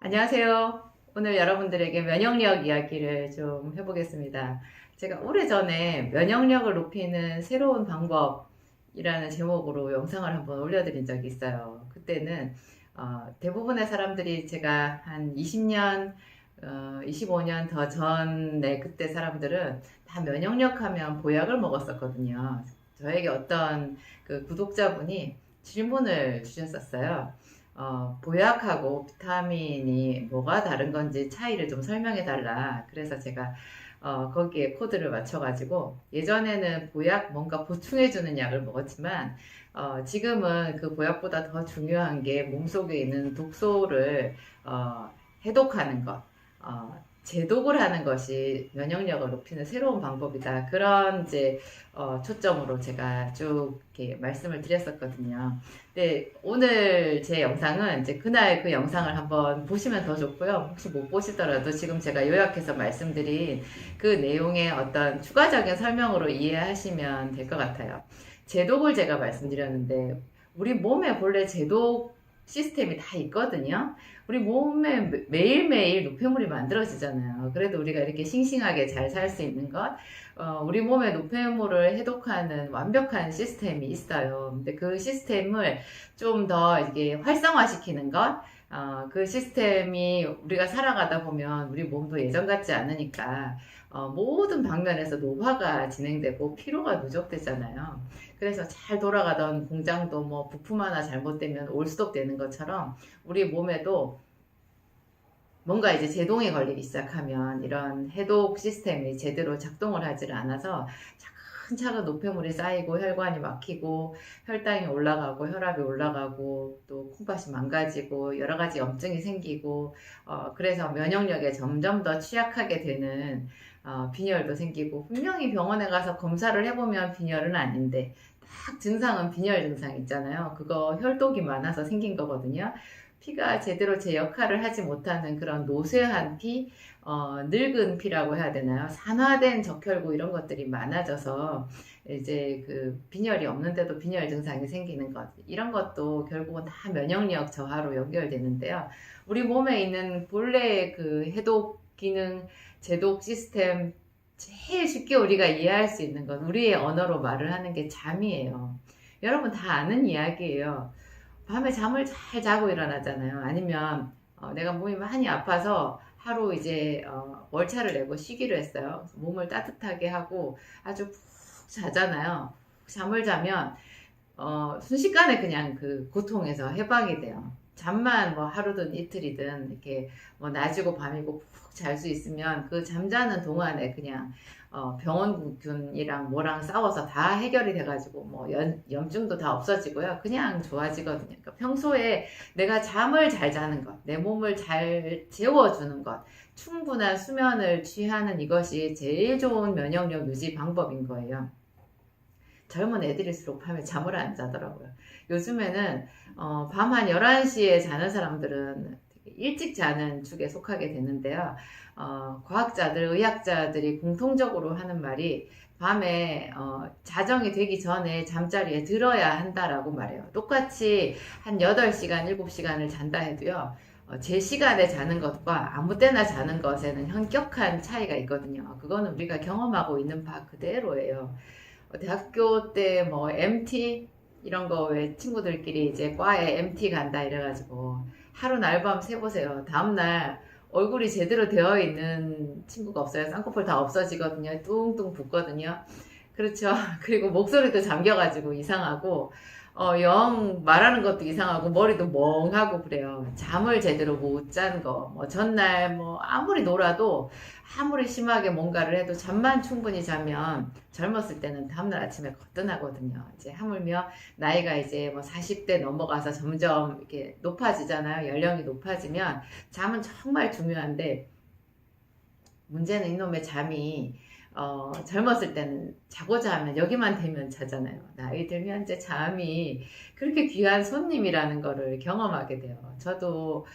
안녕하세요. 오늘 여러분들에게 면역력 이야기를 좀 해보겠습니다. 제가 오래전에 면역력을 높이는 새로운 방법이라는 제목으로 영상을 한번 올려드린 적이 있어요. 그때는 대부분의 사람들이 제가 한 20년, 25년 더 전에 그때 사람들은 다 면역력 하면 보약을 먹었었거든요. 저에게 어떤 그 구독자분이 질문을 주셨었어요. 보약하고 비타민이 뭐가 다른 건지 차이를 좀 설명해 달라. 그래서 제가 거기에 코드를 맞춰가지고 예전에는 보약 뭔가 보충해주는 약을 먹었지만 지금은 그 보약보다 더 중요한 게 몸속에 있는 독소를 해독하는 것, 제독을 하는 것이 면역력을 높이는 새로운 방법이다. 그런 이제 초점으로 제가 쭉 이렇게 말씀을 드렸었거든요. 네, 오늘 제 영상은 이제 그날 그 영상을 한번 보시면 더 좋고요. 혹시 못 보시더라도 지금 제가 요약해서 말씀드린 그 내용의 어떤 추가적인 설명으로 이해하시면 될 것 같아요. 제독을 제가 말씀드렸는데 우리 몸에 본래 제독 시스템이 다 있거든요. 우리 몸에 매일매일 노폐물이 만들어지잖아요. 그래도 우리가 이렇게 싱싱하게 잘 살 수 있는 것, 우리 몸의 노폐물을 해독하는 완벽한 시스템이 있어요. 근데 그 시스템을 좀 더 이게 활성화시키는 것, 그 시스템이 우리가 살아가다 보면 우리 몸도 예전 같지 않으니까 모든 방면에서 노화가 진행되고 피로가 누적되잖아요. 그래서 잘 돌아가던 공장도 뭐 부품 하나 잘못되면 올스톱 되는 것처럼 우리 몸에도 뭔가 이제 제동이 걸리기 시작하면 이런 해독 시스템이 제대로 작동을 하지를 않아서 차근차근 노폐물이 쌓이고 혈관이 막히고 혈당이 올라가고 혈압이 올라가고 또 콩팥이 망가지고 여러 가지 염증이 생기고 그래서 면역력에 점점 더 취약하게 되는 빈혈도 생기고 분명히 병원에 가서 검사를 해보면 빈혈은 아닌데 딱 증상은 빈혈 증상 있잖아요. 그거 혈독이 많아서 생긴 거거든요. 피가 제대로 제 역할을 하지 못하는 그런 노쇠한 피, 늙은 피라고 해야 되나요? 산화된 적혈구 이런 것들이 많아져서 이제 그 빈혈이 없는데도 빈혈 증상이 생기는 것 이런 것도 결국은 다 면역력 저하로 연결되는데요. 우리 몸에 있는 본래의 그 해독 기능, 제독 시스템 제일 쉽게 우리가 이해할 수 있는 건 우리의 언어로 말을 하는 게 잠이에요. 여러분 다 아는 이야기예요. 밤에 잠을 잘 자고 일어나잖아요. 아니면 내가 몸이 많이 아파서 하루 이제 월차를 내고 쉬기로 했어요. 몸을 따뜻하게 하고 아주 푹 자잖아요. 잠을 자면 순식간에 그냥 그 고통에서 해방이 돼요. 잠만 뭐 하루든 이틀이든 이렇게 뭐 낮이고 밤이고 푹 잘 수 있으면 그 잠자는 동안에 그냥 병원균이랑 뭐랑 싸워서 다 해결이 돼가지고 뭐 염증도 다 없어지고요. 그냥 좋아지거든요. 그러니까 평소에 내가 잠을 잘 자는 것, 내 몸을 잘 재워주는 것, 충분한 수면을 취하는 이것이 제일 좋은 면역력 유지 방법인 거예요. 젊은 애들일수록 밤에 잠을 안 자더라고요. 요즘에는 밤 한 11시에 자는 사람들은 되게 일찍 자는 축에 속하게 되는데요. 과학자들, 의학자들이 공통적으로 하는 말이 밤에 자정이 되기 전에 잠자리에 들어야 한다라고 말해요. 똑같이 한 8시간, 7시간을 잔다 해도요. 제 시간에 자는 것과 아무 때나 자는 것에는 현격한 차이가 있거든요. 그거는 우리가 경험하고 있는 바 그대로예요. 대학교 때 뭐 MT 이런 거 왜 친구들끼리 이제 과에 MT 간다 이래가지고 하루 날밤 새보세요. 다음날 얼굴이 제대로 되어 있는 친구가 없어요. 쌍꺼풀 다 없어지거든요. 뚱뚱 붓거든요. 그렇죠. 그리고 목소리도 잠겨가지고 이상하고 영 말하는 것도 이상하고 머리도 멍하고 그래요. 잠을 제대로 못 잔 거. 뭐 전날 뭐 아무리 놀아도 아무리 심하게 뭔가를 해도 잠만 충분히 자면 젊었을 때는 다음날 아침에 거뜬하거든요. 이제 하물며 나이가 이제 뭐 40대 넘어가서 점점 이렇게 높아지잖아요. 연령이 높아지면 잠은 정말 중요한데 문제는 이놈의 잠이 젊었을 때는 자고자 하면 여기만 되면 자잖아요. 나이 들면 이제 잠이 그렇게 귀한 손님이라는 거를 경험하게 돼요. 저도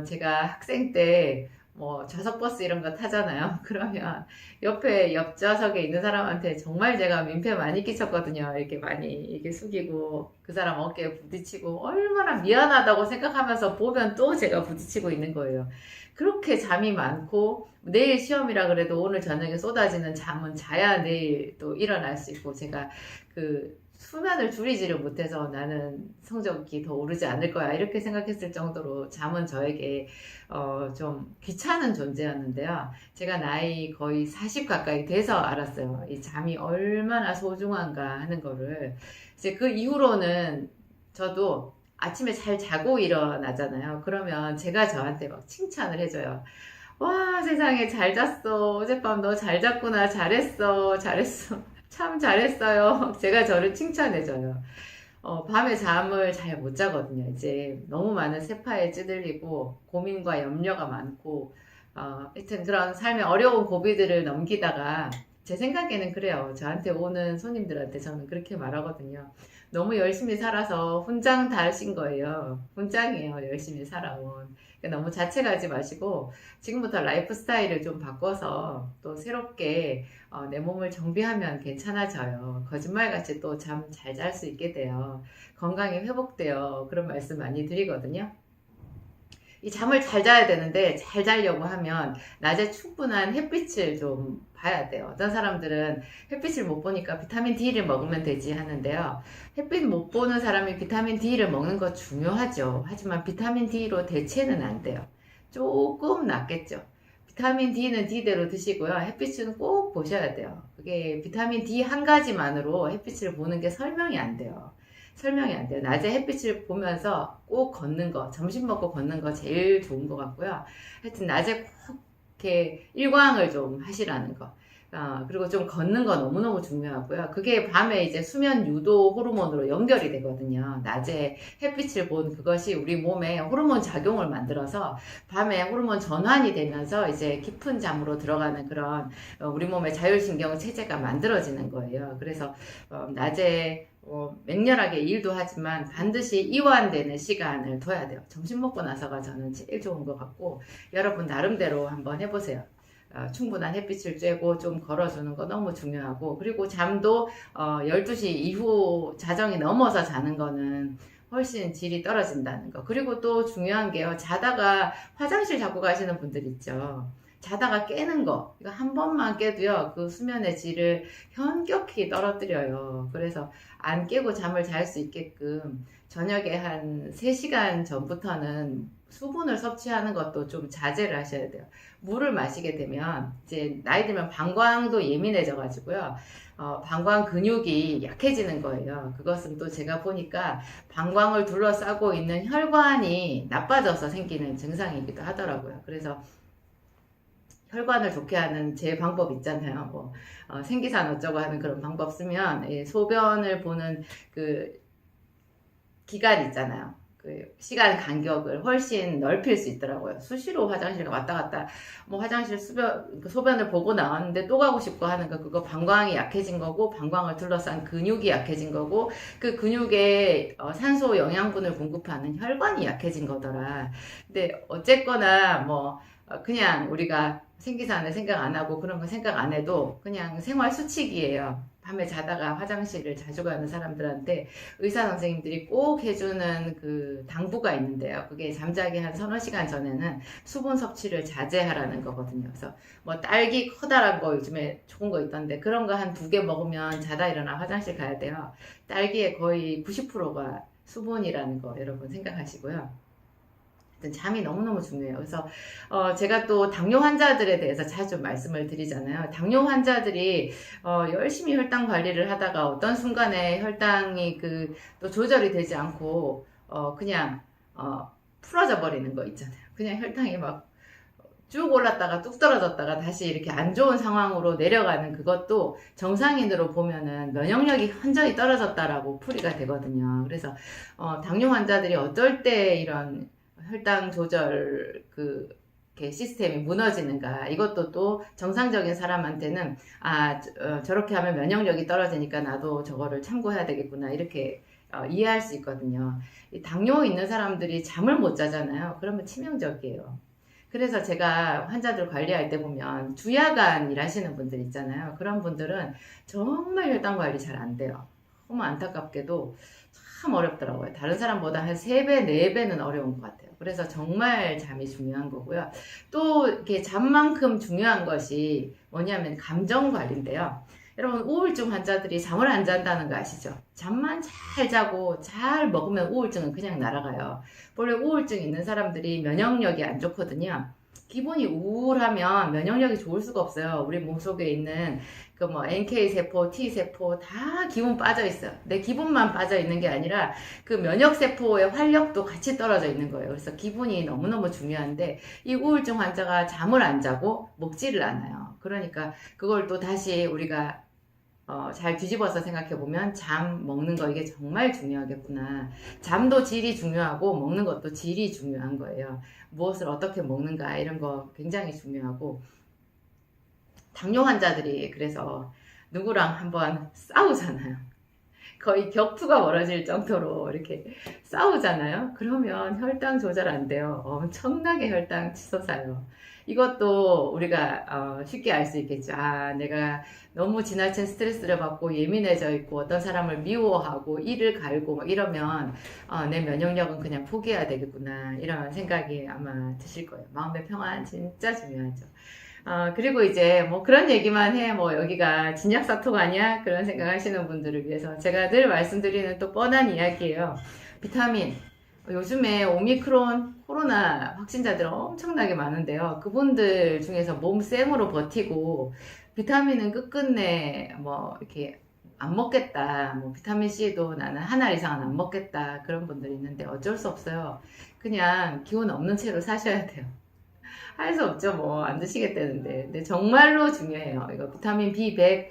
제가 학생 때 뭐 좌석버스 이런 거 타잖아요. 그러면 옆에 옆좌석에 있는 사람한테 정말 제가 민폐 많이 끼쳤거든요. 이렇게 많이 이렇게 숙이고 그 사람 어깨에 부딪히고 얼마나 미안하다고 생각하면서 보면 또 제가 부딪히고 있는 거예요. 그렇게 잠이 많고 내일 시험이라 그래도 오늘 저녁에 쏟아지는 잠은 자야 내일 또 일어날 수 있고 제가 그 수면을 줄이지를 못해서 나는 성적이 더 오르지 않을 거야 이렇게 생각했을 정도로 잠은 저에게 좀 귀찮은 존재였는데요. 제가 나이 거의 40 가까이 돼서 알았어요. 이 잠이 얼마나 소중한가 하는 거를. 이제 그 이후로는 저도 아침에 잘 자고 일어나잖아요. 그러면 제가 저한테 막 칭찬을 해줘요. 와, 세상에 잘 잤어. 어젯밤 너 잘 잤구나. 잘했어. 잘했어. 참 잘했어요. 제가 저를 칭찬해줘요. 밤에 잠을 잘 못 자거든요. 이제 너무 많은 세파에 찌들리고 고민과 염려가 많고, 하여튼 그런 삶의 어려운 고비들을 넘기다가 제 생각에는 그래요. 저한테 오는 손님들한테 저는 그렇게 말하거든요. 너무 열심히 살아서 훈장 다하신 거예요. 훈장이에요. 열심히 살아온. 그러니까 너무 자책하지 마시고 지금부터 라이프 스타일을 좀 바꿔서 또 새롭게 내 몸을 정비하면 괜찮아져요. 거짓말같이 또 잠 잘 잘 수 있게 돼요. 건강이 회복돼요. 그런 말씀 많이 드리거든요. 이 잠을 잘 자야 되는데 잘 자려고 하면 낮에 충분한 햇빛을 좀 봐야 돼요. 어떤 사람들은 햇빛을 못 보니까 비타민 D를 먹으면 되지 하는데요. 햇빛 못 보는 사람이 비타민 D를 먹는 거 중요하죠. 하지만 비타민 D로 대체는 안 돼요. 조금 낫겠죠. 비타민 D는 D대로 드시고요. 햇빛은 꼭 보셔야 돼요. 그게 비타민 D 한 가지만으로 햇빛을 보는 게 설명이 안 돼요. 설명이 안 돼요. 낮에 햇빛을 보면서 꼭 걷는 거, 점심 먹고 걷는 거 제일 좋은 것 같고요. 하여튼 낮에 꼭 이렇게 일광을 좀 하시라는 거. 그리고 좀 걷는 거 너무너무 중요하고요. 그게 밤에 이제 수면 유도 호르몬으로 연결이 되거든요. 낮에 햇빛을 본 그것이 우리 몸에 호르몬 작용을 만들어서 밤에 호르몬 전환이 되면서 이제 깊은 잠으로 들어가는 그런 우리 몸의 자율신경 체제가 만들어지는 거예요. 그래서 낮에 맹렬하게 일도 하지만 반드시 이완되는 시간을 둬야 돼요. 점심 먹고 나서가 저는 제일 좋은 것 같고 여러분 나름대로 한번 해보세요. 충분한 햇빛을 쬐고 좀 걸어주는 거 너무 중요하고 그리고 잠도 12시 이후 자정이 넘어서 자는 거는 훨씬 질이 떨어진다는 거. 그리고 또 중요한 게요. 자다가 화장실 자꾸 가시는 분들 있죠. 자다가 깨는 거. 이거 한 번만 깨도요. 그 수면의 질을 현격히 떨어뜨려요. 그래서 안 깨고 잠을 잘 수 있게끔 저녁에 한 3시간 전부터는 수분을 섭취하는 것도 좀 자제를 하셔야 돼요. 물을 마시게 되면 이제 나이 들면 방광도 예민해져 가지고요. 방광 근육이 약해지는 거예요. 그것은 또 제가 보니까 방광을 둘러싸고 있는 혈관이 나빠져서 생기는 증상이기도 하더라고요. 그래서 혈관을 좋게 하는 제 방법 있잖아요. 뭐 생기산 어쩌고 하는 그런 방법 쓰면 소변을 보는 그 기간 있잖아요. 그 시간 간격을 훨씬 넓힐 수 있더라고요. 수시로 화장실 왔다 갔다 뭐 화장실 소변을 보고 나왔는데 또 가고 싶고 하는 거 그거 방광이 약해진 거고 방광을 둘러싼 근육이 약해진 거고 그 근육에 산소 영양분을 공급하는 혈관이 약해진 거더라. 근데 어쨌거나 뭐 그냥 우리가 생기산을 생각 안 하고 그런 거 생각 안 해도 그냥 생활 수칙이에요. 밤에 자다가 화장실을 자주 가는 사람들한테 의사 선생님들이 꼭 해주는 그 당부가 있는데요. 그게 잠자기 한 서너 시간 전에는 수분 섭취를 자제하라는 거거든요. 그래서 뭐 딸기 커다란 거 요즘에 좋은 거 있던데 그런 거 한 2개 먹으면 자다 일어나 화장실 가야 돼요. 딸기의 거의 90%가 수분이라는 거 여러분 생각하시고요. 잠이 너무너무 중요해요. 그래서 제가 또 당뇨 환자들에 대해서 자주 말씀을 드리잖아요. 당뇨 환자들이 열심히 혈당 관리를 하다가 어떤 순간에 혈당이 또 조절이 되지 않고 그냥 풀어져 버리는 거 있잖아요. 그냥 혈당이 막 쭉 올랐다가 뚝 떨어졌다가 다시 이렇게 안 좋은 상황으로 내려가는 그것도 정상인으로 보면은 면역력이 완전히 떨어졌다라고 풀이가 되거든요. 그래서 당뇨 환자들이 어떨 때 이런 혈당 조절 시스템이 무너지는가 이것도 또 정상적인 사람한테는 저렇게 하면 면역력이 떨어지니까 나도 저거를 참고해야 되겠구나 이렇게 이해할 수 있거든요. 이 당뇨 있는 사람들이 잠을 못 자잖아요. 그러면 치명적이에요. 그래서 제가 환자들 관리할 때 보면 주야간 일하시는 분들 있잖아요. 그런 분들은 정말 혈당 관리 잘 안 돼요. 너무 안타깝게도 참 어렵더라고요. 다른 사람보다 한 3배, 4배는 어려운 것 같아요. 그래서 정말 잠이 중요한 거고요. 또 이렇게 잠만큼 중요한 것이 뭐냐면 감정 관리인데요. 여러분, 우울증 환자들이 잠을 안 잔다는 거 아시죠? 잠만 잘 자고 잘 먹으면 우울증은 그냥 날아가요. 원래 우울증 있는 사람들이 면역력이 안 좋거든요. 기분이 우울하면 면역력이 좋을 수가 없어요. 우리 몸속에 있는 그 뭐 NK세포, T세포 다 기운 빠져 있어요. 내 기분만 빠져 있는 게 아니라 그 면역세포의 활력도 같이 떨어져 있는 거예요. 그래서 기분이 너무너무 중요한데 이 우울증 환자가 잠을 안 자고 먹지를 않아요. 그러니까 그걸 또 다시 우리가 잘 뒤집어서 생각해보면 잠 먹는 거 이게 정말 중요하겠구나. 잠도 질이 중요하고 먹는 것도 질이 중요한 거예요. 무엇을 어떻게 먹는가 이런 거 굉장히 중요하고 당뇨 환자들이 그래서 누구랑 한번 싸우잖아요. 거의 격투가 벌어질 정도로 이렇게 싸우잖아요. 그러면 혈당 조절 안 돼요. 엄청나게 혈당 치솟아요. 이것도 우리가 쉽게 알 수 있겠죠. 아, 내가 너무 지나친 스트레스를 받고 예민해져 있고 어떤 사람을 미워하고 이를 갈고 막 이러면 내 면역력은 그냥 포기해야 되겠구나 이런 생각이 아마 드실 거예요. 마음의 평안 진짜 중요하죠. 그리고 이제 뭐 그런 얘기만 해, 뭐 여기가 진약사토가 아니야? 그런 생각 하시는 분들을 위해서 제가 늘 말씀드리는 또 뻔한 이야기예요. 비타민. 요즘에 오미크론 코로나 확진자들 엄청나게 많은데요. 그분들 중에서 몸 쌩으로 버티고 비타민은 끝끝내 뭐 이렇게 안 먹겠다. 뭐 비타민 C도 나는 한 알 이상은 안 먹겠다. 그런 분들이 있는데 어쩔 수 없어요. 그냥 기운 없는 채로 사셔야 돼요. 할 수 없죠. 뭐 안 드시겠다는데. 근데 정말로 중요해요. 이거 비타민 B100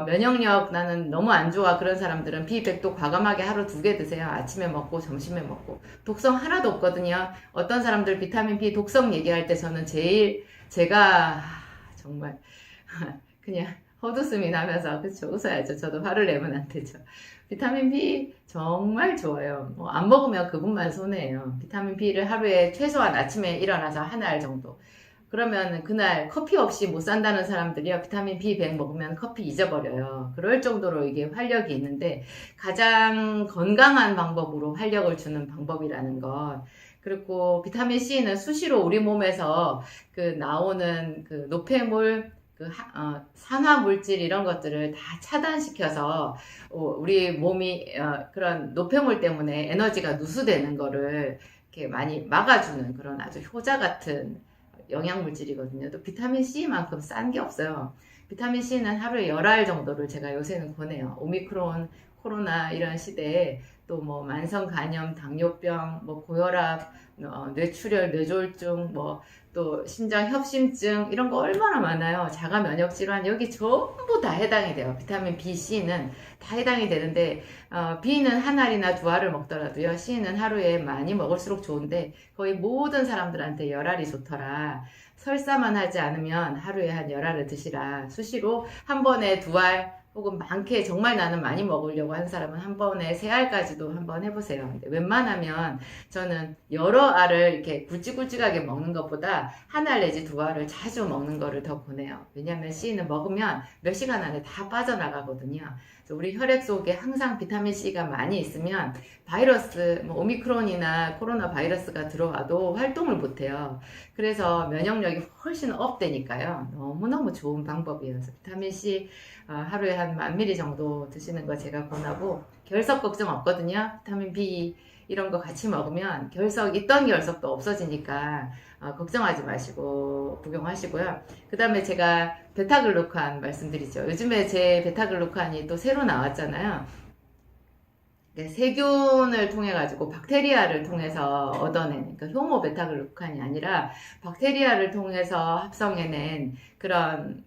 면역력 나는 너무 안 좋아 그런 사람들은 B100도 과감하게 하루 2개 드세요. 아침에 먹고 점심에 먹고. 독성 하나도 없거든요. 어떤 사람들 비타민 B 독성 얘기할 때 저는 제가 정말 그냥 헛웃음이 나면서 그쵸 웃어야죠. 저도 화를 내면 안 되죠. 비타민 B 정말 좋아요. 뭐 안 먹으면 그분만 손해예요. 비타민 B를 하루에 최소한 아침에 일어나서 한 알 정도. 그러면 그날 커피 없이 못 산다는 사람들이요. 비타민 B100 먹으면 커피 잊어버려요. 그럴 정도로 이게 활력이 있는데 가장 건강한 방법으로 활력을 주는 방법이라는 것. 그리고 비타민 C는 수시로 우리 몸에서 그 나오는 그 노폐물 산화 물질 이런 것들을 다 차단시켜서 우리 몸이 그런 노폐물 때문에 에너지가 누수되는 거를 이렇게 많이 막아주는 그런 아주 효자 같은 영양 물질이거든요. 또 비타민 C만큼 싼 게 없어요. 비타민 C는 하루에 10알 정도를 제가 요새는 권해요. 오미크론 코로나 이런 시대에 또 뭐 만성 간염, 당뇨병, 뭐 고혈압, 뇌출혈, 뇌졸중, 뭐 또 신장 협심증 이런 거 얼마나 많아요. 자가 면역 질환 여기 전부 다 해당이 돼요. 비타민 B, C는 다 해당이 되는데 B는 한 알이나 2알을 먹더라도요. C는 하루에 많이 먹을수록 좋은데 거의 모든 사람들한테 10알이 좋더라. 설사만 하지 않으면 하루에 한 10알을 드시라. 수시로 한 번에 2알 혹은 많게 정말 나는 많이 먹으려고 하는 사람은 한 번에 3알까지도 한번 해보세요. 근데 웬만하면 저는 여러 알을 이렇게 굵직굵직하게 먹는 것보다 한 알 내지 2알을 자주 먹는 거를 더 권해요. 왜냐하면 C는 먹으면 몇 시간 안에 다 빠져나가거든요. 우리 혈액 속에 항상 비타민 C가 많이 있으면 바이러스, 뭐 오미크론이나 코로나 바이러스가 들어와도 활동을 못해요. 그래서 면역력이 훨씬 업되니까요. 너무너무 좋은 방법이에요. 그래서 비타민 C 하루에 한 1000ml 정도 드시는 거 제가 권하고 결석 걱정 없거든요. 비타민 B 이런 거 같이 먹으면 있던 결석도 없어지니까 걱정하지 마시고 복용하시고요. 그 다음에 제가 베타글루칸 말씀드리죠. 요즘에 제 베타글루칸이 또 새로 나왔잖아요. 세균을 통해 가지고 박테리아를 통해서 얻어낸 그러니까 효모 베타글루칸이 아니라 박테리아를 통해서 합성해낸 그런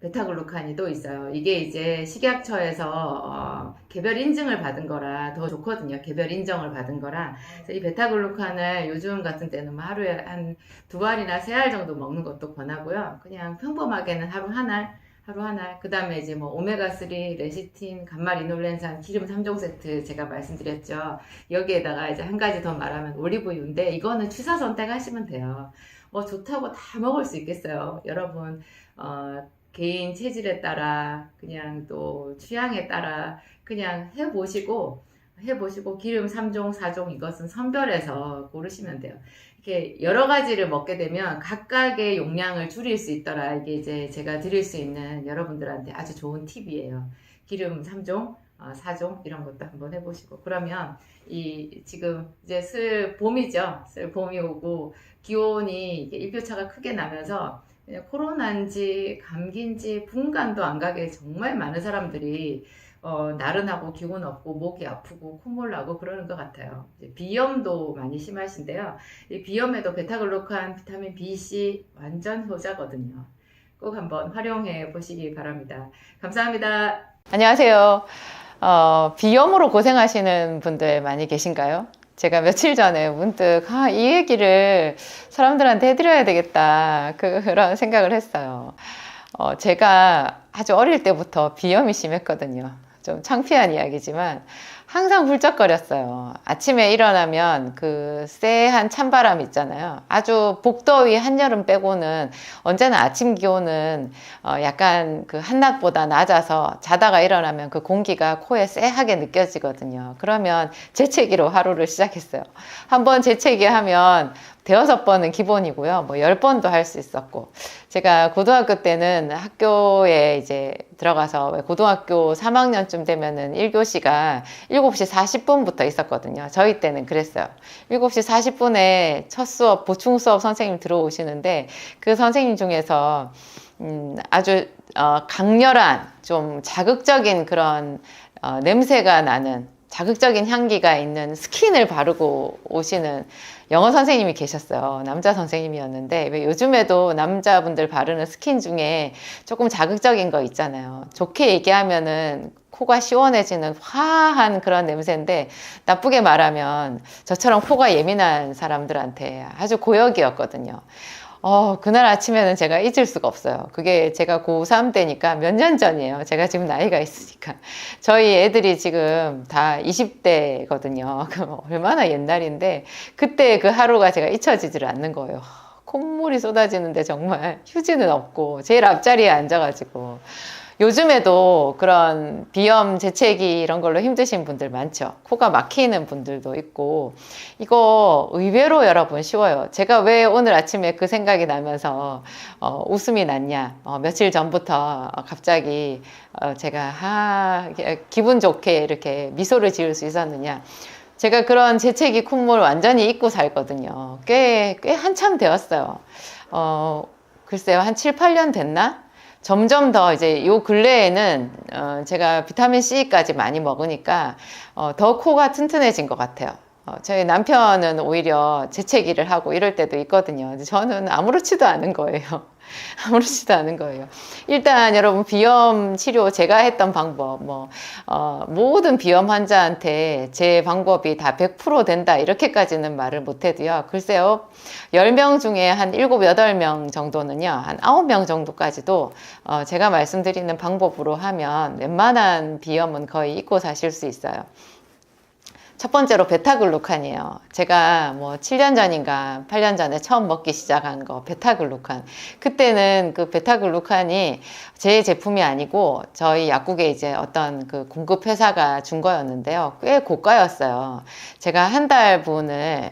베타글루칸이 또 있어요. 이게 이제 식약처에서 개별 인증을 받은 거라 더 좋거든요. 개별 인정을 받은 거라. 그래서 이 베타글루칸을 요즘 같은 때는 뭐 하루에 한 2알이나 3알 정도 먹는 것도 권하고요. 그냥 평범하게는 하루 1알, 하루 하나. 그 다음에 이제 뭐 오메가3, 레시틴, 감마리놀렌산, 기름 3종 세트 제가 말씀드렸죠. 여기에다가 이제 한 가지 더 말하면 올리브유인데 이거는 취사 선택하시면 돼요. 뭐 좋다고 다 먹을 수 있겠어요. 여러분, 개인 체질에 따라 그냥 또 취향에 따라 그냥 해보시고 기름 3종, 4종 이것은 선별해서 고르시면 돼요. 이렇게 여러 가지를 먹게 되면 각각의 용량을 줄일 수 있더라. 이게 이제 제가 드릴 수 있는 여러분들한테 아주 좋은 팁이에요. 기름 3종, 4종 이런 것도 한번 해보시고. 그러면 이 지금 이제 슬 봄이죠. 슬 봄이 오고 기온이 이게 일교차가 크게 나면서 그냥 코로나인지 감기인지 분간도 안 가게 정말 많은 사람들이 나른하고 기운 없고 목이 아프고 콧물 나고 그러는 것 같아요. 비염도 많이 심하신데요. 이 비염에도 베타글루칸, 비타민 B, C 완전 효자거든요. 꼭 한번 활용해 보시기 바랍니다. 감사합니다. 안녕하세요. 비염으로 고생하시는 분들 많이 계신가요? 제가 며칠 전에 문득 이 얘기를 사람들한테 해드려야 되겠다 그런 생각을 했어요. 제가 아주 어릴 때부터 비염이 심했거든요. 좀 창피한 이야기지만 항상 훌쩍거렸어요. 아침에 일어나면 그 쎄한 찬바람 있잖아요. 아주 복더위 한여름 빼고는 언제나 아침 기온은 약간 그 한낮보다 낮아서 자다가 일어나면 그 공기가 코에 쎄하게 느껴지거든요. 그러면 재채기로 하루를 시작했어요. 한번 재채기 하면 대여섯 번은 기본이고요. 뭐 10번도 할 수 있었고. 제가 고등학교 때는 학교에 이제 들어가서 고등학교 3학년쯤 되면은 1교시가 7시 40분부터 있었거든요. 저희 때는 그랬어요. 7시 40분에 첫 수업, 보충 수업 선생님 들어오시는데 그 선생님 중에서 아주 강렬한 좀 자극적인 그런 냄새가 나는 자극적인 향기가 있는 스킨을 바르고 오시는 영어 선생님이 계셨어요. 남자 선생님이었는데 왜 요즘에도 남자분들 바르는 스킨 중에 조금 자극적인 거 있잖아요. 좋게 얘기하면은 코가 시원해지는 화한 그런 냄새인데 나쁘게 말하면 저처럼 코가 예민한 사람들한테 아주 고역이었거든요. 그날 아침에는 제가 잊을 수가 없어요. 그게 제가 고3 때니까 몇 년 전이에요. 제가 지금 나이가 있으니까. 저희 애들이 지금 다 20대거든요. 얼마나 옛날인데, 그때 그 하루가 제가 잊혀지지를 않는 거예요. 콧물이 쏟아지는데 정말 휴지는 없고, 제일 앞자리에 앉아가지고. 요즘에도 그런 비염, 재채기 이런 걸로 힘드신 분들 많죠. 코가 막히는 분들도 있고 이거 의외로 여러분 쉬워요. 제가 왜 오늘 아침에 그 생각이 나면서 웃음이 났냐. 며칠 전부터 갑자기 제가 기분 좋게 이렇게 미소를 지을 수 있었느냐. 제가 그런 재채기 콧물 완전히 잊고 살거든요. 꽤 한참 되었어요. 글쎄요, 한 7, 8년 됐나? 점점 더 이제 요 근래에는 제가 비타민 C까지 많이 먹으니까 더 코가 튼튼해진 것 같아요. 저희 남편은 오히려 재채기를 하고 이럴 때도 있거든요. 저는 아무렇지도 않은 거예요. 아무렇지도 않은 거예요. 일단 여러분 비염 치료 제가 했던 방법 모든 비염 환자한테 제 방법이 다 100% 된다 이렇게까지는 말을 못해도요. 글쎄요. 10명 중에 한 7, 8명 정도는요. 한 9명 정도까지도 제가 말씀드리는 방법으로 하면 웬만한 비염은 거의 잊고 사실 수 있어요. 첫 번째로 베타글루칸이에요. 제가 뭐 7년 전인가 8년 전에 처음 먹기 시작한 거 베타글루칸. 그때는 그 베타글루칸이 제 제품이 아니고 저희 약국에 이제 어떤 그 공급 회사가 준 거였는데요. 꽤 고가였어요. 제가 한 달분을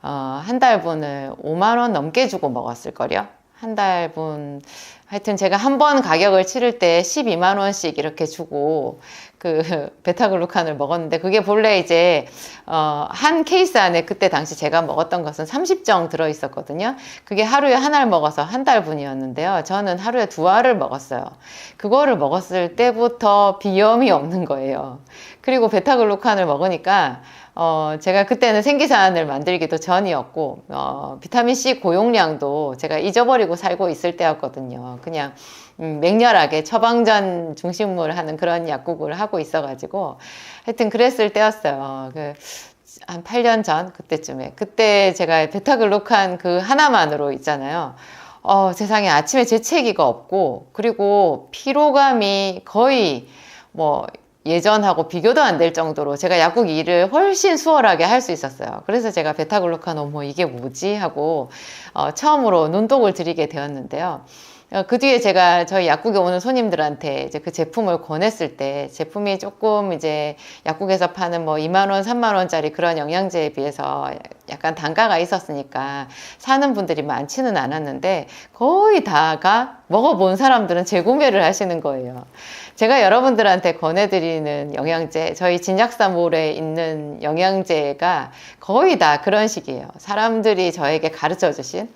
5만 원 넘게 주고 먹었을걸요. 한 달분 하여튼 제가 한 번 가격을 치를 때 12만 원씩 이렇게 주고 그 베타글루칸을 먹었는데 그게 본래 이제 한 케이스 안에 그때 당시 제가 먹었던 것은 30정 들어 있었거든요. 그게 하루에 한 알 먹어서 한 달분이었는데요. 저는 하루에 2알을 먹었어요. 그거를 먹었을 때부터 비염이 없는 거예요. 그리고 베타글루칸을 먹으니까 제가 그때는 생기산을 만들기도 전이었고 비타민C 고용량도 제가 잊어버리고 살고 있을 때였거든요. 그냥 맹렬하게 처방전 중심으로 하는 그런 약국을 하고 있어가지고 하여튼 그랬을 때였어요. 한 8년 전 그때쯤에 그때 제가 베타글루칸 그 하나만으로 있잖아요. 세상에 아침에 재채기가 없고, 그리고 피로감이 거의 뭐 예전하고 비교도 안 될 정도로 제가 약국 일을 훨씬 수월하게 할 수 있었어요. 그래서 제가 베타글루칸 어머 이게 뭐지 하고 처음으로 눈독을 들이게 되었는데요. 그 뒤에 제가 저희 약국에 오는 손님들한테 이제 그 제품을 권했을 때 제품이 조금 이제 약국에서 파는 뭐 2만 원, 3만 원짜리 그런 영양제에 비해서 약간 단가가 있었으니까 사는 분들이 많지는 않았는데 거의 다가 먹어본 사람들은 재구매를 하시는 거예요. 제가 여러분들한테 권해드리는 영양제, 저희 진약사몰에 있는 영양제가 거의 다 그런 식이에요. 사람들이 저에게 가르쳐 주신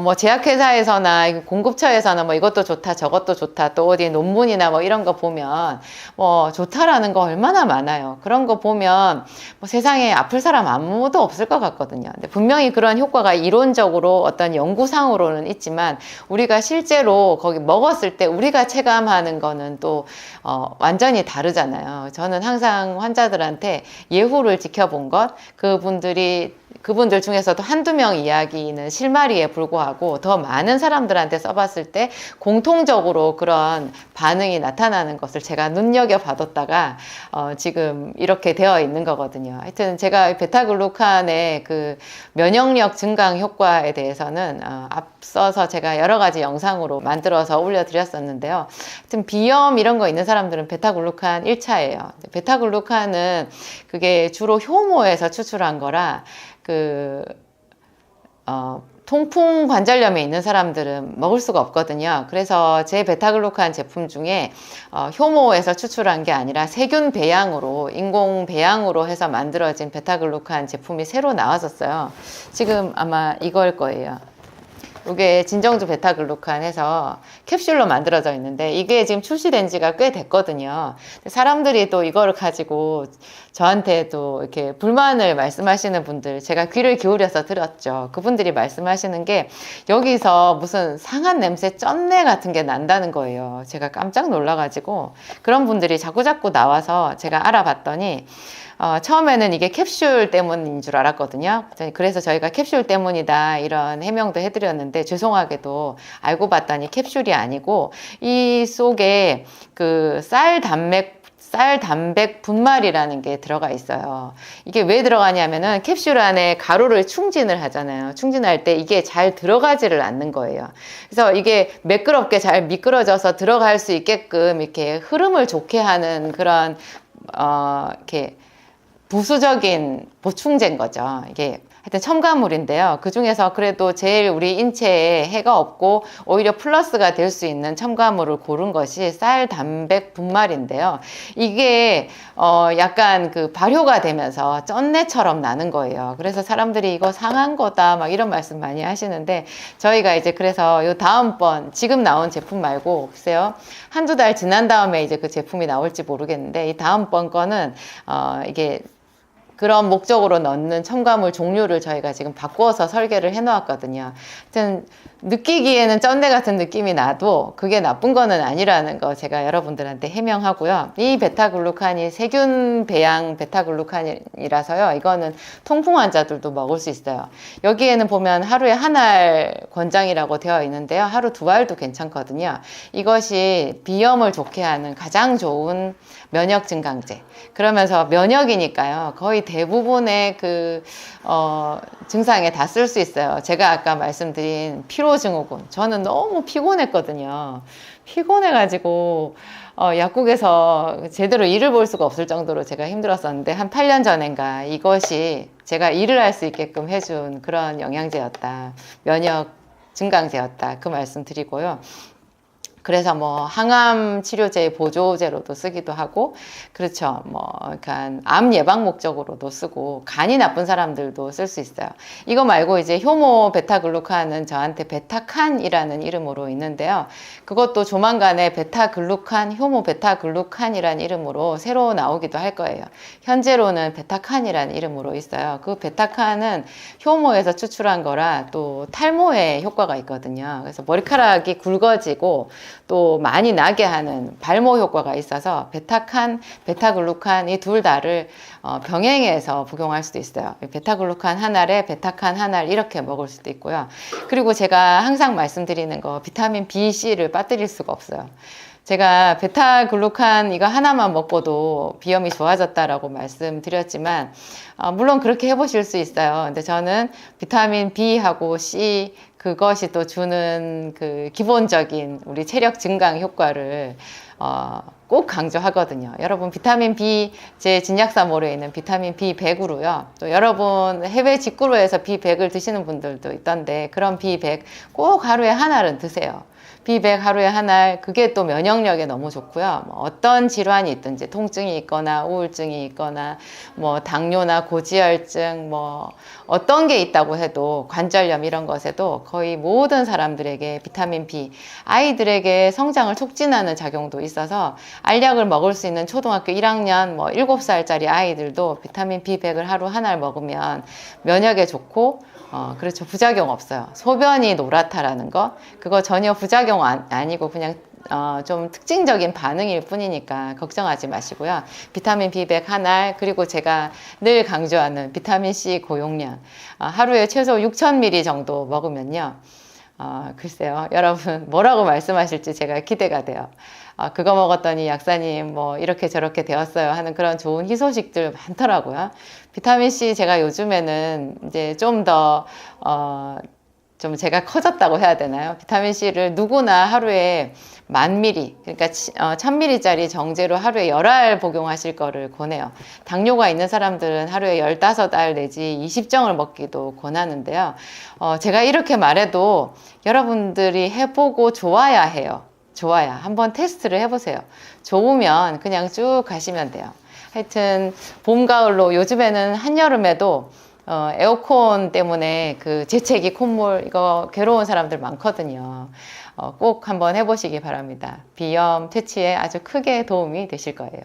뭐 제약회사에서나 공급처에서나 뭐 이것도 좋다 저것도 좋다 또 어디 논문이나 뭐 이런 거 보면 뭐 좋다라는 거 얼마나 많아요. 그런 거 보면 뭐 세상에 아플 사람 아무도 없을 것 같거든요. 근데 분명히 그런 효과가 이론적으로 어떤 연구상으로는 있지만 우리가 실제로 거기 먹었을 때 우리가 체감하는 거는 또 완전히 다르잖아요. 저는 항상 환자들한테 예후를 지켜본 것, 그분들 중에서도 한두 명 이야기는 실마리에 불과하고 더 많은 사람들한테 써봤을 때 공통적으로 그런 반응이 나타나는 것을 제가 눈여겨봐뒀다가 지금 이렇게 되어 있는 거거든요. 하여튼 제가 베타글루칸의 그 면역력 증강 효과에 대해서는 앞서서 제가 여러 가지 영상으로 만들어서 올려드렸었는데요. 하여튼 비염 이런 거 있는 사람들은 베타글루칸 1차예요. 베타글루칸은 그게 주로 효모에서 추출한 거라 통풍 관절염에 있는 사람들은 먹을 수가 없거든요. 그래서 제 베타글루칸 제품 중에 효모에서 추출한 게 아니라 세균 배양으로 인공 배양으로 해서 만들어진 베타글루칸 제품이 새로 나왔었어요. 지금 아마 이걸 거예요. 이게 진정주 베타글루칸 해서 캡슐로 만들어져 있는데 이게 지금 출시된 지가 꽤 됐거든요. 사람들이 또 이거를 가지고 저한테 또 이렇게 불만을 말씀하시는 분들 제가 귀를 기울여서 들었죠. 그분들이 말씀하시는 게 여기서 무슨 상한 냄새 쩐내 같은 게 난다는 거예요. 제가 깜짝 놀라가지고 그런 분들이 자꾸자꾸 나와서 제가 알아봤더니 처음에는 이게 캡슐 때문인 줄 알았거든요. 그래서 저희가 캡슐 때문이다 이런 해명도 해드렸는데 죄송하게도 알고 봤더니 캡슐이 아니고 이 속에 그 쌀 단백 분말이라는 게 들어가 있어요. 이게 왜 들어가냐면은 캡슐 안에 가루를 충진을 하잖아요. 충진할 때 이게 잘 들어가지를 않는 거예요. 그래서 이게 매끄럽게 잘 미끄러져서 들어갈 수 있게끔 이렇게 흐름을 좋게 하는 그런 이렇게 부수적인 보충제인 거죠. 이게 하여튼 첨가물인데요. 그 중에서 그래도 제일 우리 인체에 해가 없고 오히려 플러스가 될 수 있는 첨가물을 고른 것이 쌀 단백 분말인데요. 이게 약간 그 발효가 되면서 쩐내처럼 나는 거예요. 그래서 사람들이 이거 상한 거다 막 이런 말씀 많이 하시는데 저희가 이제 그래서 요 다음번 지금 나온 제품 말고 글쎄요 한두 달 지난 다음에 이제 그 제품이 나올지 모르겠는데 이 다음번 거는 이게 그런 목적으로 넣는 첨가물 종류를 저희가 지금 바꾸어서 설계를 해 놓았거든요. 하여튼 느끼기에는 쩐내 같은 느낌이 나도 그게 나쁜 거는 아니라는 거 제가 여러분들한테 해명하고요. 이 베타글루칸이 세균 배양 베타글루칸이라서요. 이거는 통풍 환자들도 먹을 수 있어요. 여기에는 보면 하루에 한 알 권장이라고 되어 있는데요. 하루 2알도 괜찮거든요. 이것이 비염을 좋게 하는 가장 좋은 면역 증강제. 그러면서 면역이니까요. 거의 대부분의 그 증상에 다 쓸 수 있어요. 제가 아까 말씀드린 피로증후군. 저는 너무 피곤했거든요. 피곤해가지고 약국에서 제대로 일을 볼 수가 없을 정도로 제가 힘들었었는데 한 8년 전인가 이것이 제가 일을 할 수 있게끔 해준 그런 영양제였다. 면역 증강제였다. 그 말씀 드리고요. 그래서 뭐 항암 치료제 보조제로도 쓰기도 하고 그렇죠. 뭐 그러니까 암 예방 목적으로도 쓰고 간이 나쁜 사람들도 쓸 수 있어요. 이거 말고 이제 효모 베타글루칸은 저한테 베타칸이라는 이름으로 있는데요. 그것도 조만간에 베타글루칸, 효모 베타글루칸이라는 이름으로 새로 나오기도 할 거예요. 현재로는 베타칸이라는 이름으로 있어요. 그 베타칸은 효모에서 추출한 거라 또 탈모에 효과가 있거든요. 그래서 머리카락이 굵어지고 또 많이 나게 하는 발모 효과가 있어서 베타칸, 베타글루칸 이 둘 다를 병행해서 복용할 수도 있어요. 베타글루칸 한 알에 베타칸 한 알 이렇게 먹을 수도 있고요. 그리고 제가 항상 말씀드리는 거 비타민 B, C를 빠뜨릴 수가 없어요. 제가 베타글루칸 이거 하나만 먹고도 비염이 좋아졌다라고 말씀드렸지만 물론 그렇게 해보실 수 있어요. 근데 저는 비타민 B하고 C 그것이 또 주는 그 기본적인 우리 체력 증강 효과를 꼭 강조하거든요. 여러분 비타민 B 제 진약사모로에 있는 비타민 B100으로요. 또 여러분 해외 직구로해서 B100을 드시는 분들도 있던데 그런 B100 꼭 하루에 한 알은 드세요. B100 하루에 한 알, 그게 또 면역력에 너무 좋고요. 뭐 어떤 질환이 있든지, 통증이 있거나, 우울증이 있거나, 뭐 당뇨나 고지혈증, 뭐 어떤 게 있다고 해도, 관절염 이런 것에도 거의 모든 사람들에게 비타민 B, 아이들에게 성장을 촉진하는 작용도 있어서 알약을 먹을 수 있는 초등학교 1학년, 뭐 7살짜리 아이들도 비타민 B100을 하루 한 알 먹으면 면역에 좋고, 그렇죠. 부작용 없어요. 소변이 노랗다라는 거, 그거 전혀 부작용 아니고 그냥 좀 특징적인 반응일 뿐이니까 걱정하지 마시고요. 비타민 B100 한 알, 그리고 제가 늘 강조하는 비타민 C 고용량, 하루에 최소 6,000ml 정도 먹으면요. 글쎄요. 여러분 뭐라고 말씀하실지 제가 기대가 돼요. 그거 먹었더니 약사님 뭐 이렇게 저렇게 되었어요 하는 그런 좋은 희소식들 많더라고요. 비타민C 제가 요즘에는 이제 좀 더 좀 제가 커졌다고 해야 되나요? 비타민C를 누구나 하루에 10,000ml, 그러니까 1,000ml짜리 정제로 하루에 10알 복용하실 거를 권해요. 당뇨가 있는 사람들은 하루에 15알 내지 20정을 먹기도 권하는데요. 제가 이렇게 말해도 여러분들이 해보고 좋아야 해요. 좋아야. 한번 테스트를 해보세요. 좋으면 그냥 쭉 가시면 돼요. 하여튼 봄, 가을로 요즘에는 한여름에도 에어컨 때문에 그 재채기, 콧물 이거 괴로운 사람들 많거든요. 꼭 한번 해보시기 바랍니다. 비염 퇴치에 아주 크게 도움이 되실 거예요.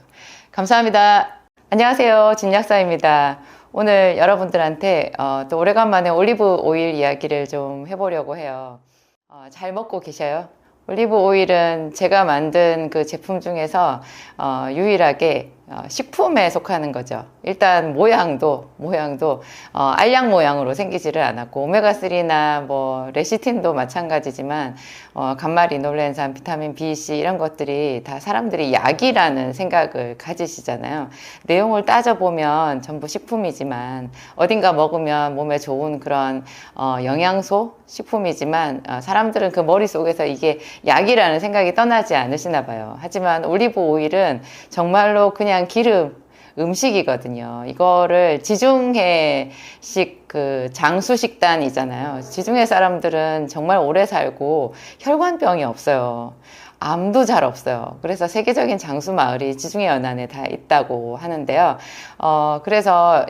감사합니다. 안녕하세요. 진약사입니다. 오늘 여러분들한테 또 오래간만에 올리브 오일 이야기를 좀 해보려고 해요. 잘 먹고 계셔요? 올리브 오일은 제가 만든 그 제품 중에서 유일하게 식품에 속하는 거죠. 일단 모양도 알약 모양으로 생기지를 않았고 오메가3나 뭐 레시틴도 마찬가지지만 감마리놀렌산, 비타민 B, C 이런 것들이 다 사람들이 약이라는 생각을 가지시잖아요. 내용을 따져보면 전부 식품이지만 어딘가 먹으면 몸에 좋은 그런 영양소 식품이지만 사람들은 그 머릿속에서 이게 약이라는 생각이 떠나지 않으시나 봐요. 하지만 올리브 오일은 정말로 그냥 기름, 음식이거든요. 이거를 지중해식 그 장수식단이잖아요. 지중해 사람들은 정말 오래 살고 혈관병이 없어요. 암도 잘 없어요. 그래서 세계적인 장수 마을이 지중해 연안에 다 있다고 하는데요. 그래서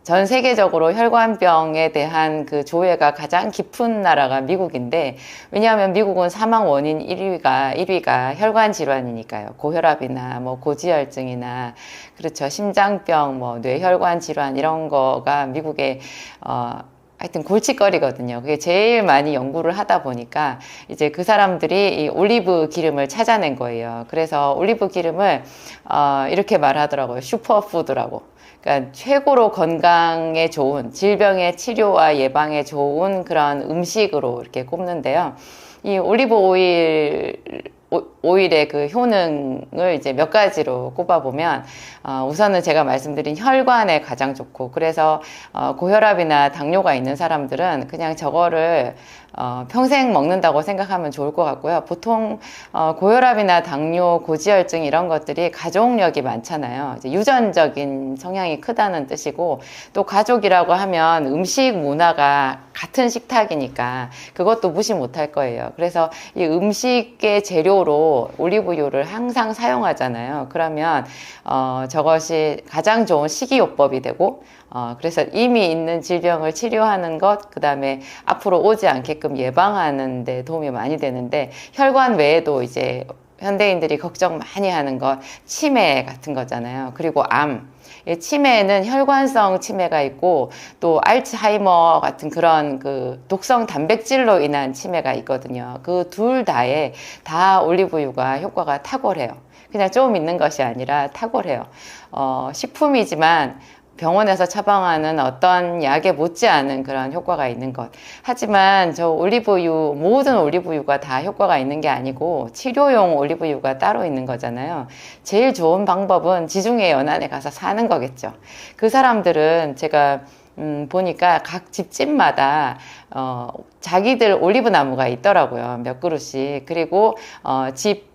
전 세계적으로 혈관병에 대한 그 조회가 가장 깊은 나라가 미국인데, 왜냐하면 미국은 사망 원인 1위가 혈관 질환이니까요. 고혈압이나 뭐 고지혈증이나, 그렇죠. 심장병, 뭐 뇌혈관 질환 이런 거가 미국에 하여튼 골칫거리거든요. 그게 제일 많이 연구를 하다 보니까 이제 그 사람들이 이 올리브 기름을 찾아낸 거예요. 그래서 올리브 기름을 이렇게 말하더라고요. 슈퍼푸드라고. 그러니까 최고로 건강에 좋은, 질병의 치료와 예방에 좋은 그런 음식으로 이렇게 꼽는데요. 이 올리브 오일의 그 효능을 이제 몇 가지로 꼽아보면, 우선은 제가 말씀드린 혈관에 가장 좋고, 그래서 고혈압이나 당뇨가 있는 사람들은 그냥 저거를 평생 먹는다고 생각하면 좋을 것 같고요. 보통 고혈압이나 당뇨, 고지혈증 이런 것들이 가족력이 많잖아요. 이제 유전적인 성향이 크다는 뜻이고, 또 가족이라고 하면 음식 문화가 같은 식탁이니까 그것도 무시 못할 거예요. 그래서 이 음식의 재료로 올리브유를 항상 사용하잖아요. 그러면 저것이 가장 좋은 식이요법이 되고, 그래서 이미 있는 질병을 치료하는 것, 그 다음에 앞으로 오지 않게끔 예방하는 데 도움이 많이 되는데, 혈관 외에도 이제 현대인들이 걱정 많이 하는 것, 치매 같은 거잖아요. 그리고 암. 치매는 혈관성 치매가 있고 또 알츠하이머 같은 그런 그 독성 단백질로 인한 치매가 있거든요. 그 둘 다에 다 올리브유가 효과가 탁월해요. 그냥 좀 있는 것이 아니라 탁월해요. 식품이지만 병원에서 처방하는 어떤 약에 못지않은 그런 효과가 있는 것. 하지만 저 올리브유, 모든 올리브유가 다 효과가 있는 게 아니고 치료용 올리브유가 따로 있는 거잖아요. 제일 좋은 방법은 지중해 연안에 가서 사는 거겠죠. 그 사람들은 제가 보니까 각 집집마다 자기들 올리브 나무가 있더라고요. 몇 그루씩. 그리고 집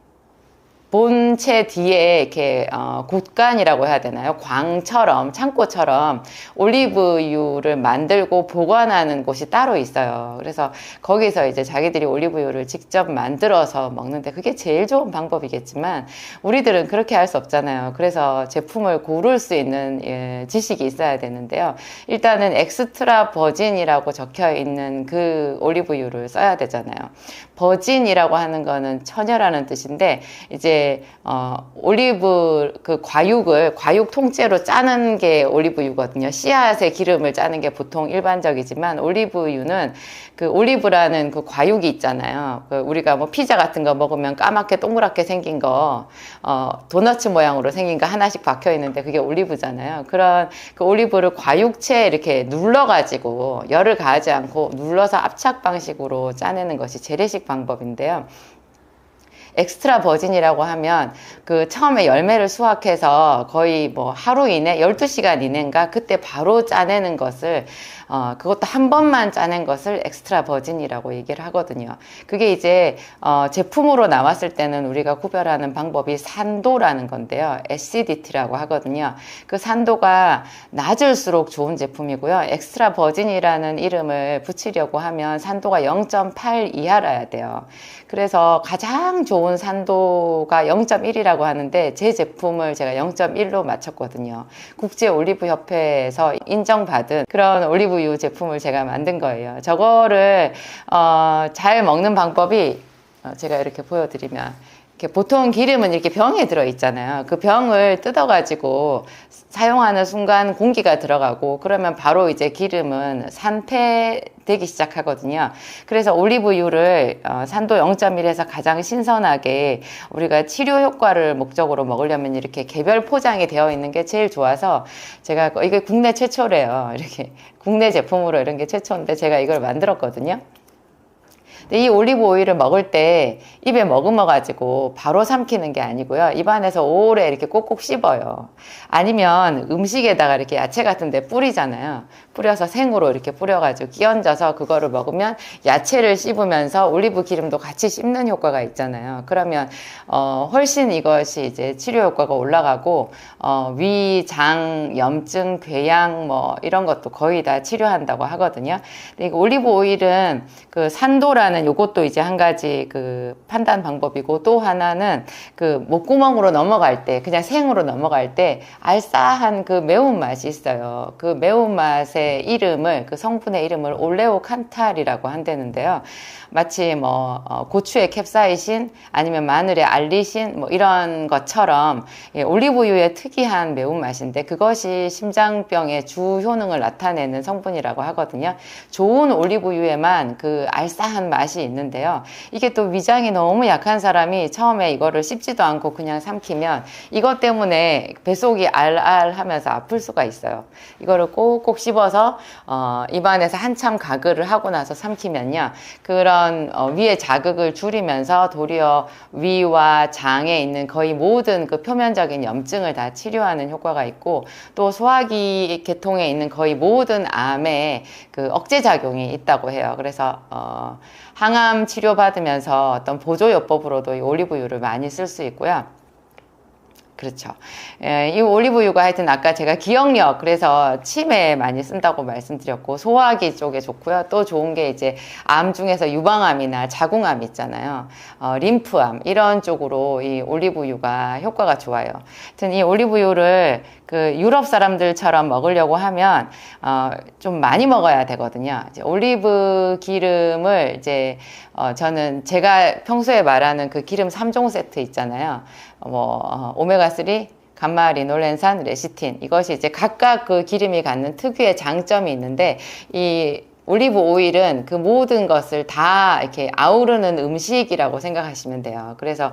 본체 뒤에 이렇게 곳간이라고 해야 되나요? 광처럼, 창고처럼 올리브유를 만들고 보관하는 곳이 따로 있어요. 그래서 거기서 이제 자기들이 올리브유를 직접 만들어서 먹는데 그게 제일 좋은 방법이겠지만 우리들은 그렇게 할 수 없잖아요. 그래서 제품을 고를 수 있는 지식이 있어야 되는데요. 일단은 엑스트라 버진이라고 적혀 있는 그 올리브유를 써야 되잖아요. 버진이라고 하는 거는 처녀라는 뜻인데 이제 올리브 그 과육 통째로 짜는 게 올리브유거든요. 씨앗의 기름을 짜는 게 보통 일반적이지만 올리브유는 그 올리브라는 그 과육이 있잖아요. 그 우리가 뭐 피자 같은 거 먹으면 까맣게 동그랗게 생긴 거 도너츠 모양으로 생긴 거 하나씩 박혀 있는데 그게 올리브잖아요. 그런 그 올리브를 과육체에 이렇게 눌러가지고 열을 가하지 않고 눌러서 압착 방식으로 짜내는 것이 재래식 방법인데요. 엑스트라 버진이라고 하면 그 처음에 열매를 수확해서 거의 뭐 하루 이내 12시간 이내인가 그때 바로 짜내는 것을 그것도 한 번만 짜낸 것을 엑스트라 버진이라고 얘기를 하거든요. 그게 이제 제품으로 나왔을 때는 우리가 구별하는 방법이 산도라는 건데요. acidity라고 하거든요. 그 산도가 낮을수록 좋은 제품이고요. 엑스트라 버진이라는 이름을 붙이려고 하면 산도가 0.8 이하라야 돼요. 그래서 가장 좋은 산도가 0.1이라고 하는데 제 제품을 제가 0.1로 맞췄거든요. 국제 올리브 협회에서 인정받은 그런 올리브유 제품을 제가 만든 거예요. 저거를 잘 먹는 방법이 제가 이렇게 보여드리면 이렇게 보통 기름은 이렇게 병에 들어 있잖아요. 그 병을 뜯어가지고 사용하는 순간 공기가 들어가고 그러면 바로 이제 기름은 산패되기 시작하거든요. 그래서 올리브유를 산도 0.1에서 가장 신선하게 우리가 치료 효과를 목적으로 먹으려면 이렇게 개별 포장이 되어 있는 게 제일 좋아서 제가 이게 국내 최초래요. 이렇게 국내 제품으로 이런 게 최초인데 제가 이걸 만들었거든요. 이 올리브 오일을 먹을 때 입에 머금어 가지고 바로 삼키는 게 아니고요. 입안에서 오래 이렇게 꼭꼭 씹어요. 아니면 음식에다가 이렇게 야채 같은 데 뿌리잖아요. 뿌려서 생으로 이렇게 뿌려가지고 끼얹어서 그거를 먹으면 야채를 씹으면서 올리브 기름도 같이 씹는 효과가 있잖아요. 그러면 훨씬 이것이 이제 치료 효과가 올라가고 위, 장, 염증, 궤양 뭐 이런 것도 거의 다 치료한다고 하거든요. 근데 이 올리브 오일은 그 산도라는 요것도 이제 한 가지 그 판단 방법이고 또 하나는 그 목구멍으로 넘어갈 때 그냥 생으로 넘어갈 때 알싸한 그 매운맛이 있어요. 그 매운맛의 이름을 그 성분의 이름을 올레오칸탈이라고 한다는데요. 마치 뭐 고추의 캡사이신 아니면 마늘의 알리신 뭐 이런 것처럼 올리브유의 특이한 매운맛인데 그것이 심장병의 주 효능을 나타내는 성분이라고 하거든요. 좋은 올리브유에만 그 알싸한 맛이 있는데요. 이게 또 위장이 너무 약한 사람이 처음에 이거를 씹지도 않고 그냥 삼키면 이것 때문에 뱃속이 알알 하면서 아플 수가 있어요. 이거를 꼭꼭 씹어서 입안에서 한참 가글을 하고 나서 삼키면요. 그런 위의 자극을 줄이면서 도리어 위와 장에 있는 거의 모든 그 표면적인 염증을 다 치료하는 효과가 있고 또 소화기 계통에 있는 거의 모든 암에 그 억제작용이 있다고 해요. 그래서 항암 치료 받으면서 어떤 보조요법으로도 이 올리브유를 많이 쓸 수 있고요. 그렇죠. 이 올리브유가 하여튼 아까 제가 기억력, 그래서 치매에 많이 쓴다고 말씀드렸고, 소화기 쪽에 좋고요. 또 좋은 게 이제 암 중에서 유방암이나 자궁암 있잖아요. 림프암, 이런 쪽으로 이 올리브유가 효과가 좋아요. 하여튼 이 올리브유를 그 유럽 사람들처럼 먹으려고 하면, 좀 많이 먹어야 되거든요. 이제 올리브 기름을 이제, 저는 제가 평소에 말하는 그 기름 3종 세트 있잖아요. 오메가3, 감마 리놀렌산, 레시틴, 이것이 이제 각각 그 기름이 갖는 특유의 장점이 있는데, 이 올리브 오일은 그 모든 것을 다 이렇게 아우르는 음식이라고 생각하시면 돼요. 그래서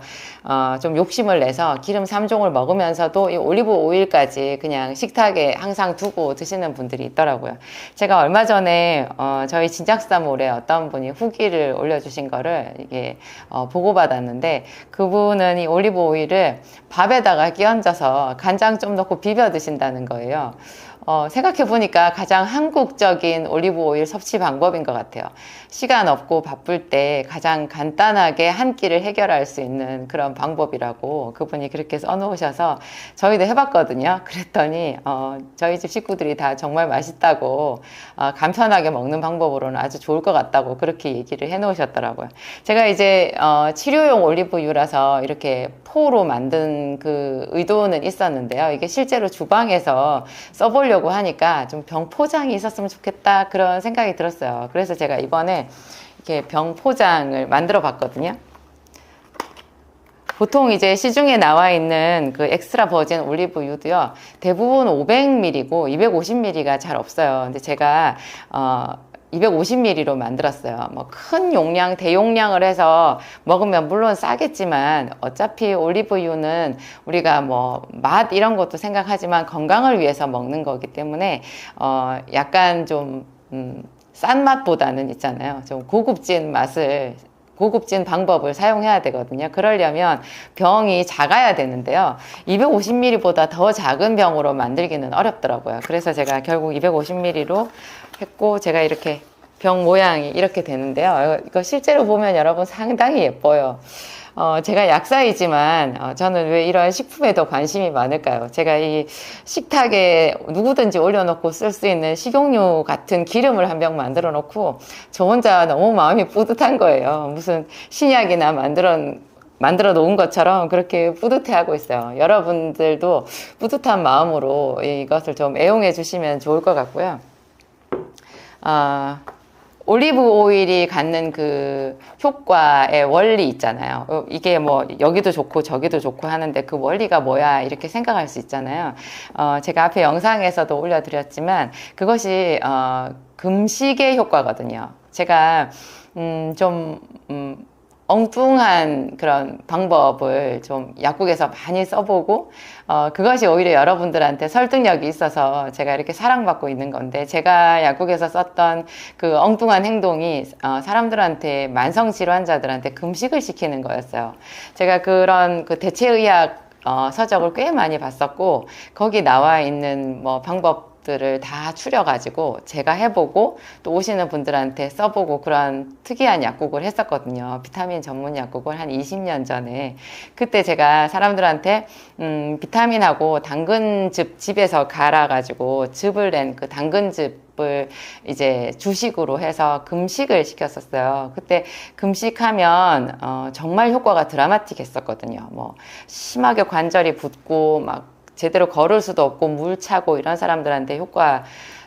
좀 욕심을 내서 기름 3종을 먹으면서도 이 올리브 오일까지 그냥 식탁에 항상 두고 드시는 분들이 있더라고요. 제가 얼마 전에 저희 진작사몰에 어떤 분이 후기를 올려주신 거를 이게 보고받았는데, 그분은 이 올리브 오일을 밥에다가 끼얹어서 간장 좀 넣고 비벼 드신다는 거예요. 생각해보니까 가장 한국적인 올리브 오일 섭취 방법인 것 같아요. 시간 없고 바쁠 때 가장 간단하게 한 끼를 해결할 수 있는 그런 방법이라고 그분이 그렇게 써놓으셔서 저희도 해봤거든요. 그랬더니 저희 집 식구들이 다 정말 맛있다고, 간편하게 먹는 방법으로는 아주 좋을 것 같다고 그렇게 얘기를 해놓으셨더라고요. 제가 이제 치료용 올리브유라서 이렇게 포로 만든 그 의도는 있었는데요. 이게 실제로 주방에서 써보려고 하니까 좀 병 포장이 있었으면 좋겠다, 그런 생각이 들었어요. 그래서 제가 이번에 이렇게 병 포장을 만들어 봤거든요. 보통 이제 시중에 나와 있는 그 엑스트라 버진 올리브유도요, 대부분 500ml고 250ml가 잘 없어요. 근데 제가 250ml로 만들었어요. 뭐 큰 용량, 대용량을 해서 먹으면 물론 싸겠지만, 어차피 올리브유는 우리가 뭐 맛 이런 것도 생각하지만 건강을 위해서 먹는 거기 때문에 약간 좀 싼 맛보다는 있잖아요, 좀 고급진 맛을, 고급진 방법을 사용해야 되거든요. 그러려면 병이 작아야 되는데요, 250ml보다 더 작은 병으로 만들기는 어렵더라고요. 그래서 제가 결국 250ml로 했고, 제가 이렇게 병 모양이 이렇게 되는데요. 이거 실제로 보면 여러분 상당히 예뻐요. 제가 약사이지만 저는 왜 이런 식품에도 관심이 많을까요? 제가 이 식탁에 누구든지 올려놓고 쓸 수 있는 식용유 같은 기름을 한 병 만들어 놓고 저 혼자 너무 마음이 뿌듯한 거예요. 무슨 신약이나 만들어 놓은 것처럼 그렇게 뿌듯해하고 있어요. 여러분들도 뿌듯한 마음으로 이것을 좀 애용해 주시면 좋을 것 같고요. 올리브 오일이 갖는 그 효과의 원리 있잖아요. 이게 뭐 여기도 좋고 저기도 좋고 하는데 그 원리가 뭐야, 이렇게 생각할 수 있잖아요. 제가 앞에 영상에서도 올려드렸지만 그것이 금식의 효과거든요. 제가 엉뚱한 그런 방법을 좀 약국에서 많이 써보고, 그것이 오히려 여러분들한테 설득력이 있어서 제가 이렇게 사랑받고 있는 건데, 제가 약국에서 썼던 그 엉뚱한 행동이 사람들한테, 만성질환자들한테 금식을 시키는 거였어요. 제가 그런 그 대체의학 서적을 꽤 많이 봤었고, 거기 나와 있는 뭐 방법들을 다 추려가지고 제가 해보고 또 오시는 분들한테 써보고 그런 특이한 약국을 했었거든요. 비타민 전문 약국을 한 20년 전에. 그때 제가 사람들한테 비타민하고 당근즙 집에서 갈아가지고 즙을 낸 그 당근즙을 이제 주식으로 해서 금식을 시켰었어요. 그때 금식하면 정말 효과가 드라마틱했었거든요. 뭐 심하게 관절이 붓고 막 제대로 걸을 수도 없고 물 차고 이런 사람들한테 효과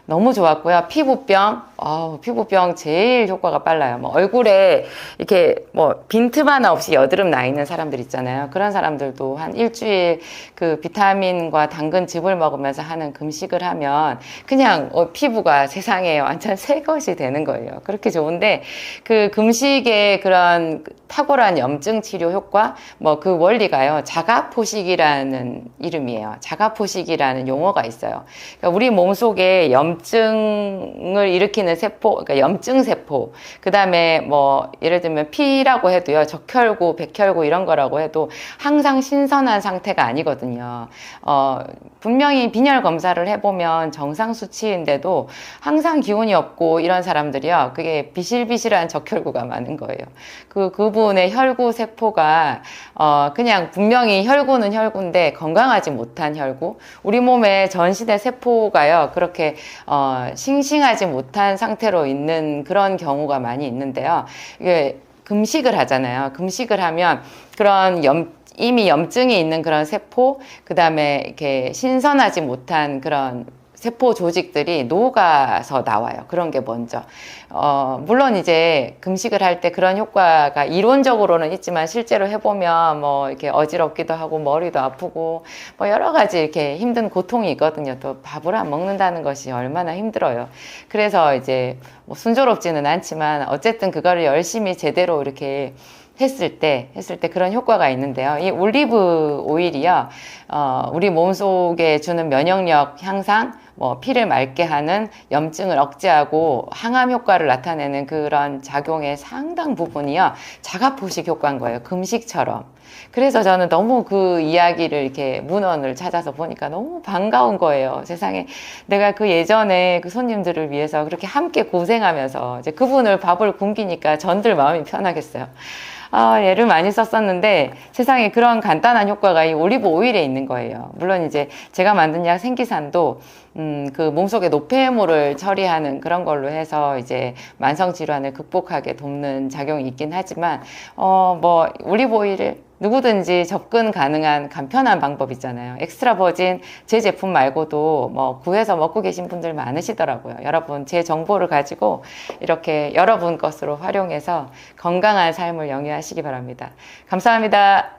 너무 좋았고요. 피부병 제일 효과가 빨라요. 뭐 얼굴에 이렇게 뭐 빈틈 하나 없이 여드름 나 있는 사람들 있잖아요. 그런 사람들도 한 일주일 그 비타민과 당근즙을 먹으면서 하는 금식을 하면 그냥 피부가 세상에 완전 새 것이 되는 거예요. 그렇게 좋은데, 그 금식의 그런 탁월한 염증 치료 효과, 뭐 그 원리가요, 자가포식이라는 이름이에요. 자가포식이라는 용어가 있어요. 그러니까 우리 몸속에 염증을 일으키는 있는 세포, 그러니까 염증 세포, 그 다음에 뭐 예를 들면 피라고 해도요, 적혈구, 백혈구 이런 거라고 해도 항상 신선한 상태가 아니거든요. 분명히 빈혈 검사를 해보면 정상 수치인데도 항상 기운이 없고 이런 사람들이요, 그게 비실비실한 적혈구가 많은 거예요. 그 부분의 혈구 세포가 그냥 분명히 혈구는 혈구인데 건강하지 못한 혈구, 우리 몸에 전신의 세포가요 그렇게 싱싱하지 못한 상태로 있는 그런 경우가 많이 있는데요. 이게 금식을 하잖아요. 금식을 하면 그런 이미 염증이 있는 그런 세포, 그 다음에 이렇게 신선하지 못한 그런 세포 조직들이 녹아서 나와요. 그런 게 먼저. 물론 이제 금식을 할 때 그런 효과가 이론적으로는 있지만 실제로 해보면 뭐 이렇게 어지럽기도 하고 머리도 아프고 뭐 여러 가지 이렇게 힘든 고통이 있거든요. 또 밥을 안 먹는다는 것이 얼마나 힘들어요. 그래서 이제 뭐 순조롭지는 않지만 어쨌든 그거를 열심히 제대로 이렇게 했을 때 그런 효과가 있는데요. 이 올리브 오일이요, 우리 몸속에 주는 면역력 향상, 뭐 피를 맑게 하는, 염증을 억제하고 항암 효과를 나타내는 그런 작용의 상당 부분이요, 자가포식 효과인 거예요. 금식처럼. 그래서 저는 너무 그 이야기를 이렇게 문헌을 찾아서 보니까 너무 반가운 거예요. 세상에 내가 그 예전에 그 손님들을 위해서 그렇게 함께 고생하면서 이제 그분을 밥을 굶기니까 전들 마음이 편하겠어요. 얘를 많이 썼었는데 세상에 그런 간단한 효과가 이 올리브 오일에 있는 거예요. 물론 이제 제가 만든 약 생기산도 그 몸속에 노폐물을 처리하는 그런 걸로 해서 이제 만성 질환을 극복하게 돕는 작용이 있긴 하지만 뭐 올리브 오일을 누구든지 접근 가능한 간편한 방법 있잖아요. 엑스트라 버진 제 제품 말고도 뭐 구해서 먹고 계신 분들 많으시더라고요. 여러분 제 정보를 가지고 이렇게 여러분 것으로 활용해서 건강한 삶을 영위하시기 바랍니다. 감사합니다.